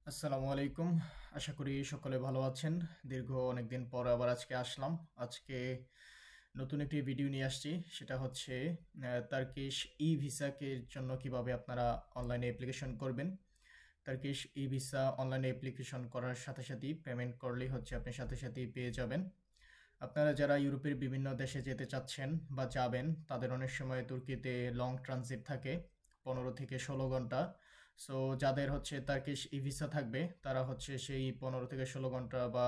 আসসালামু আলাইকুম। আশা করি সকলে ভালো আছেন। দীর্ঘ অনেকদিন পর আবার আজকে আসলাম। আজকে নতুন একটি ভিডিও নিয়ে আসছি। সেটা হচ্ছে টার্কিশ ই-ভিসাকে জন্য কিভাবে আপনারা অনলাইনে অ্যাপ্লিকেশন করবেন। টার্কিশ ই-ভিসা অনলাইনে অ্যাপ্লিকেশন করার সাথে সাথেই পেমেন্ট করলেই হচ্ছে আপনি সাথে সাথেই পেয়ে যাবেন। আপনারা যারা ইউরোপের বিভিন্ন দেশে যেতে চাচ্ছেন বা যাবেন, তাদের অনেক সময় তুর্কিতে লং ট্রানজিট থাকে 15 থেকে 16 ঘন্টা। সো যাদের হচ্ছে টার্কিশ ই ভিসা থাকবে তারা হচ্ছে সেই 15 থেকে 16 ঘন্টা বা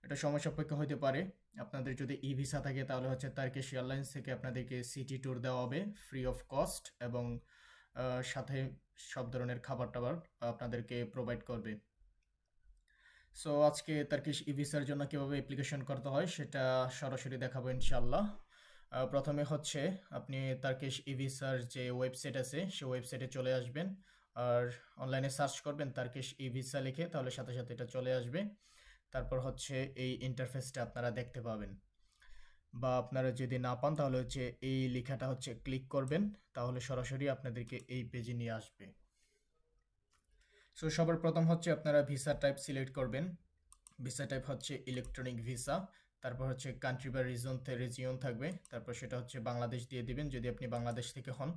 এটা সময় সাপেক্ষ হতে পারে। আপনাদের যদি ই ভিসা থাকে তাহলে হচ্ছে টার্কিশ এয়ারলাইন্স থেকে আপনাদেরকে সিটি ট্যুর দেওয়া হবে ফ্রি অফ কস্ট, এবং সাথে সব ধরনের খাবার টাবার আপনাদেরকে প্রোভাইড করবে। সো আজকে টার্কিশ ই ভিসার জন্য কিভাবে অ্যাপ্লিকেশন করতে হয় সেটা সরাসরি দেখাবো ইনশাল্লাহ। প্রথমে হচ্ছে আপনি টার্কিশ ই ভিসার যে ওয়েবসাইট আছে সেই ওয়েবসাইটে চলে আসবেন, আর অনলাইনে সার্চ করবেন টার্কিশ ই ভিসা লিখে, তাহলে সাথে সাথে এটা চলে আসবে। তারপর হচ্ছে এই ইন্টারফেসটা আপনারা দেখতে পাবেন, বা আপনারা যদি না পান তাহলে হচ্ছে এই লেখাটা হচ্ছে ক্লিক করবেন, তাহলে সরাসরি আপনাদেরকে এই পেজে নিয়ে আসবে। সো সবার প্রথম হচ্ছে আপনারা ভিসা টাইপ সিলেক্ট করবেন। ভিসা টাইপ হচ্ছে ইলেকট্রনিক ভিসা। তারপর হচ্ছে কান্ট্রি বা রিজিয়ন থাকবে, তারপর সেটা হচ্ছে বাংলাদেশ দিয়ে দিবেন যদি আপনি বাংলাদেশ থেকে হন।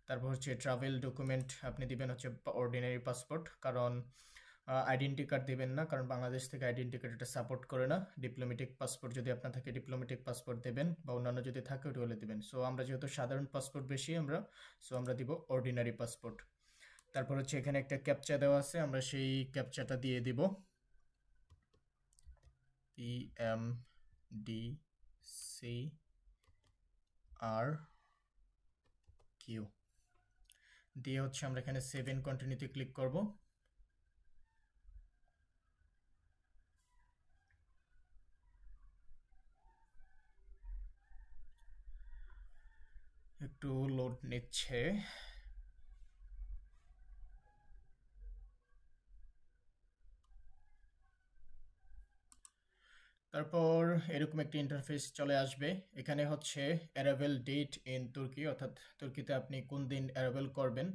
তারপর হচ্ছে ট্রাভেল ডকুমেন্ট আপনি দিবেন হচ্ছে অর্ডিনারি পাসপোর্ট, কারণ আইডেন্টি কার্ড দিবেন না, কারণ বাংলাদেশ থেকে আইডেন্টি কার্ড এটা সাপোর্ট করে না। ডিপ্লোমেটিক পাসপোর্ট যদি আপনার থাকে ডিপ্লোমেটিক পাসপোর্ট দেবেন, বা অন্যান্য যদি থাকে ওটা হলে দেবেন। সো আমরা যেহেতু সাধারণ পাসপোর্ট বেশি আমরা দিব অর্ডিনারি পাসপোর্ট। তারপর হচ্ছে এখানে একটা ক্যাপচা দেওয়া আছে, আমরা সেই ক্যাপচাটা দিয়ে দিব। PMDCRQ দিয়ে হচ্ছে আমরা এখানে সেভ এন্ড কন্টিনিউতে ক্লিক করব। একটু লোড নিচ্ছে। তারপর এরকম একটি ইন্টারফেস চলে আসবে। এখানে হচ্ছে অ্যারাইভেল ডেট ইন তুর্কি, অর্থাৎ তুর্কিতে আপনি কোন দিন অ্যারাইভেল করবেন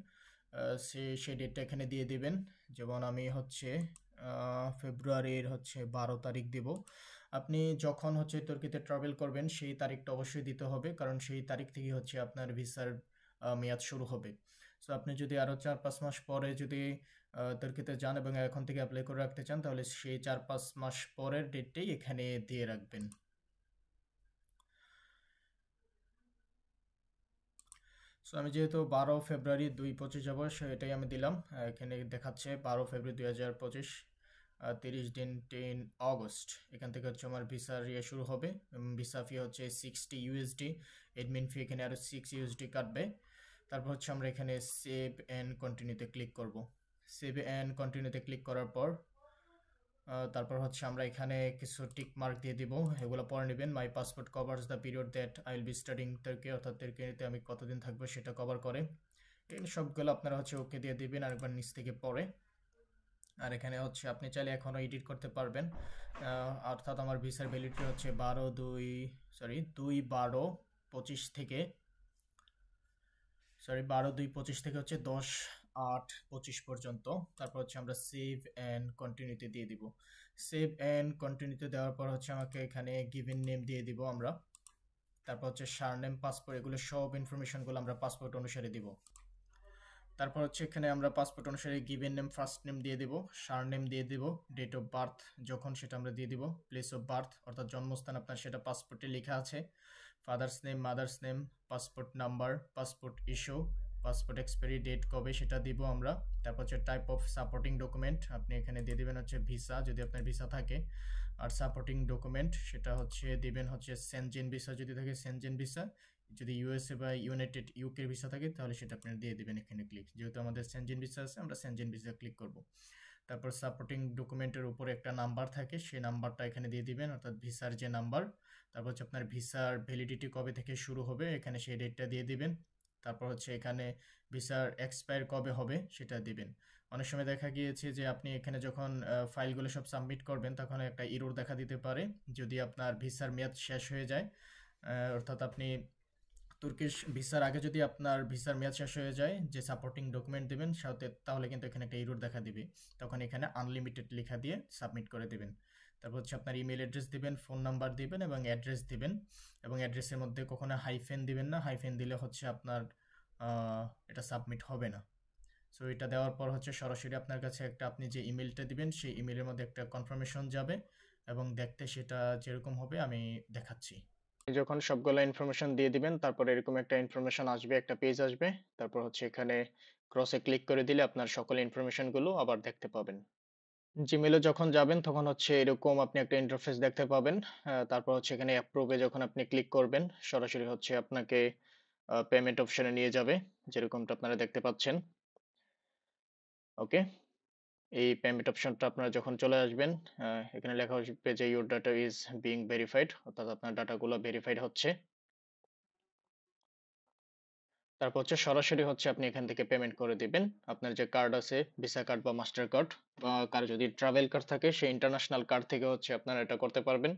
সেই ডেটটা এখানে দিয়ে দিবেন। যেমন আমি হচ্ছে ফেব্রুয়ারির হচ্ছে 12 তারিখ দিব। আপনি যখন হচ্ছে তুর্কিতে ট্রাভেল করবেন সেই তারিখটা অবশ্যই দিতে হবে, কারণ সেই তারিখ থেকে হচ্ছে আপনার ভিসার মেয়াদ শুরু হবে। সো আপনি যদি আরও 4-5 মাস পরে যদি তুর্কিতে যান এবং এখন থেকে অ্যাপ্লাই করে রাখতে চান, তাহলে সেই 4-5 মাস পরের ডেটটাই এখানে দিয়ে রাখবেন। সো আমি যেহেতু 12 ফেব্রুয়ারি 2025 যাবো, সেটাই আমি দিলাম। এখানে দেখাচ্ছে 12 ফেব্রুয়ারি 2025, 30 দিন 10 আগস্ট। এখান থেকে হচ্ছে আমার ভিসার শুরু হবে। ভিসা ফি হচ্ছে 60 ইউএসডি, এডমিন ফি এখানে আরও 6 ইউএসডি কাটবে। তারপর হচ্ছে আমরা এখানে সেভ অ্যান্ড কন্টিনিউতে ক্লিক করব। সেভ অ্যান্ড কন্টিনিউতে ক্লিক করার পর তারপর হচ্ছে আমরা এখানে কিছু টিক মার্ক দিয়ে দিব, এগুলো পরে নেবেন। মাই passport covers the period that I will be studying turkey, অর্থাৎ টার্কিতে আমি কতদিন থাকবো সেটা কভার করে। এখানে সবগুলো আপনারা হচ্ছে ওকে দিয়ে দিবেন আরেকবার নিচ থেকে পরে। আর এখানে হচ্ছে আপনি চাইলে এখনও এডিট করতে পারবেন। অর্থাৎ আমার ভিসার ভ্যালিডিটি হচ্ছে 12/2/25 থেকে 12/2/25 থেকে হচ্ছে 10/8/25 পর্যন্ত। তারপর হচ্ছে আমরা সেভ অ্যান্ড কন্টিনিউতে দিয়ে দিব। সেভ অ্যান্ড কন্টিনিউতে দেওয়ার পর হচ্ছে আমাকে এখানে গিভেন নেম দিয়ে দিব আমরা। তারপর হচ্ছে সারনেম, পাসপোর্ট, এগুলো সব ইনফরমেশনগুলো আমরা পাসপোর্ট অনুসারে দিব। তারপর হচ্ছে এখানে আমরা পাসপোর্ট অনুসারে গিভেন নেম ফার্স্ট নেম দিয়ে দিব, সারনেম দিয়ে দিব, ডেট অফ বার্থ যখন সেটা আমরা দিয়ে দিব, প্লেস অফ বার্থ অর্থাৎ জন্মস্থান আপনার সেটা পাসপোর্টে লেখা আছে, father's name, mother's name, passport number, passport issue, passport expiry date কবে সেটা দিব আমরা। তারপর হচ্ছে টাইপ অফ সাপোর্টিং ডকুমেন্ট আপনি এখানে দিয়ে দিবেন হচ্ছে ভিসা যদি আপনার ভিসা থাকে, আর সাপোর্টিং ডকুমেন্ট সেটা হচ্ছে দিবেন হচ্ছে সেনজেন ভিসা যদি থাকে সেনজেন ভিসা, যদি ইউএসএ বা ইউনাইটেড ইউকে ভিসা থাকে তাহলে সেটা আপনারা দিয়ে দিবেন এখানে ক্লিক। যেহেতু আমাদের সেনজেন ভিসা আছে আমরা সেনজেন ভিসা ক্লিক করব। তারপর সাপোর্টিং ডকুমেন্টের উপরে একটা নাম্বার থাকে, সেই নাম্বারটা এখানে দিয়ে দিবেন, অর্থাৎ ভিসার যে নাম্বার। তারপর হচ্ছে আপনার ভিসার ভ্যালিডিটি কবে থেকে শুরু হবে এখানে সেই ডেটটা দিয়ে দিবেন। তারপর হচ্ছে এখানে ভিসার এক্সপায়ার কবে হবে সেটা দিবেন। অনেক সময় দেখা গিয়েছে যে আপনি এখানে যখন ফাইলগুলো সব সাবমিট করবেন তখন একটা এরর দেখা দিতে পারে যদি আপনার ভিসার মেয়াদ শেষ হয়ে যায়, অর্থাৎ আপনি তুর্কিশ ভিসার আগে যদি আপনার ভিসার মেয়াদ শেষ হয়ে যায়, যে সাপোর্টিং ডকুমেন্ট দিবেন সাথে, তাহলে কিন্তু এখানে একটা এরর দেখা দিবে। তখন এখানে আনলিমিটেড লেখা দিয়ে সাবমিট করে দিবেন। তারপর হচ্ছে আপনার ইমেল অ্যাড্রেস দিবেন, ফোন নাম্বার দিবেন এবং অ্যাড্রেস দিবেন। এবং অ্যাড্রেসের মধ্যে কখনো হাইফেন দিবেন না, হাইফেন দিলে হচ্ছে আপনার এটা সাবমিট হবে না। সো এটা দেওয়ার পর হচ্ছে সরাসরি আপনার কাছে একটা, আপনি যে ইমেলটা দিবেন সেই ইমেলের মধ্যে একটা কনফার্মেশন যাবে এবং দেখতে সেটা যেরকম হবে আমি দেখাচ্ছি। যখন সবগুলো ইনফরমেশন দিয়ে দিবেন তারপর এরকম একটা ইনফরমেশন আসবে, একটা পেজ আসবে। তারপর হচ্ছে এখানে ক্রসে ক্লিক করে দিলে আপনার সকল ইনফরমেশন গুলো আবার দেখতে পাবেন। জিমেলে যখন যাবেন তখন হচ্ছে এরকম আপনি একটা ইন্টারফেস দেখতে পাবেন। তারপর হচ্ছে এখানে অ্যাপ্রুভে যখন আপনি ক্লিক করবেন সরাসরি হচ্ছে আপনাকে পেমেন্ট অপশনে নিয়ে যাবে, যেরকমটা আপনারা দেখতে পাচ্ছেন। ওকে, এই পেমেন্ট অপশনটা আপনারা যখন চলে আসবেন, এখানে লেখা আসবে যে your data is being verified, অর্থাৎ আপনার ডাটাগুলো ভেরিফাইড হচ্ছে। তারপর হচ্ছে সরাসরি হচ্ছে আপনি এখান থেকে পেমেন্ট করে দিবেন। আপনার যে কার্ড আছে, ভিসা কার্ড বা মাস্টার কার্ড, বা কারো যদি ট্রাভেল কার্ড থাকে সেই ইন্টারন্যাশনাল কার্ড থেকে হচ্ছে আপনারা এটা করতে পারবেন।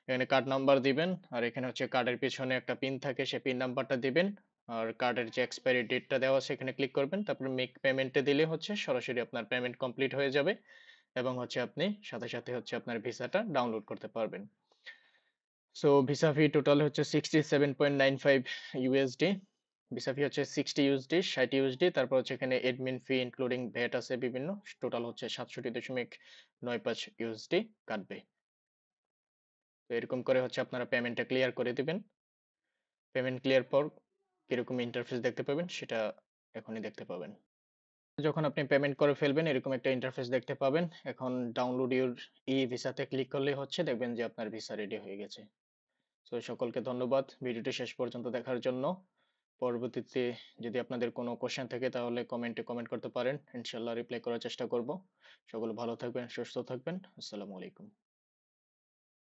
এখানে কার্ড নাম্বার দিবেন, আর এখানে হচ্ছে কার্ডের পিছনে একটা পিন থাকে, সেই পিন নাম্বারটা দিবেন। আর কার্ডের যে এক্সপায়ারি ডেটটা দেওয়া আছে এখানে ক্লিক করবেন, তারপর মেক পেমেন্টে দিলে হচ্ছে সরাসরি আপনার পেমেন্ট কমপ্লিট হয়ে যাবে এবং হচ্ছে আপনি সাথে সাথে হচ্ছে আপনার ভিসাটা ডাউনলোড করতে পারবেন। সো ভিসা ফি টোটাল হচ্ছে 67.95 ইউএসডি। ভিসা ফি হচ্ছে 60 ইউএসডি, 60 ইউএসডি। তারপর হচ্ছে এখানে এডমিন ফি ইনক্লুডিং ভ্যাট আছে বিভিন্ন, টোটাল হচ্ছে 67.95 ইউএসডি কাটবে। তো এরকম করে হচ্ছে আপনারা পেমেন্টটা ক্লিয়ার করে দিবেন। পেমেন্ট ক্লিয়ার পর কিরকম ইন্টারফেস দেখতে পাবেন সেটা এখনই দেখতে পাবেন। যখন আপনি পেমেন্ট করে ফেলবেন এরকম একটা ইন্টারফেস দেখতে পাবেন। এখন ডাউনলোড ইউর ই ভিসাতে ক্লিক করলেই হচ্ছে দেখবেন যে আপনার ভিসা রেডি হয়ে গেছে। তো সকলকে ধন্যবাদ ভিডিওটি শেষ পর্যন্ত দেখার জন্য। পরবর্তীতে যদি আপনাদের কোনো কোশ্চেন থাকে তাহলে কমেন্টে কমেন্ট করতে পারেন, ইনশাল্লাহ রিপ্লাই করার চেষ্টা করব। সকলে ভালো থাকবেন, সুস্থ থাকবেন। আসসালামু আলাইকুম।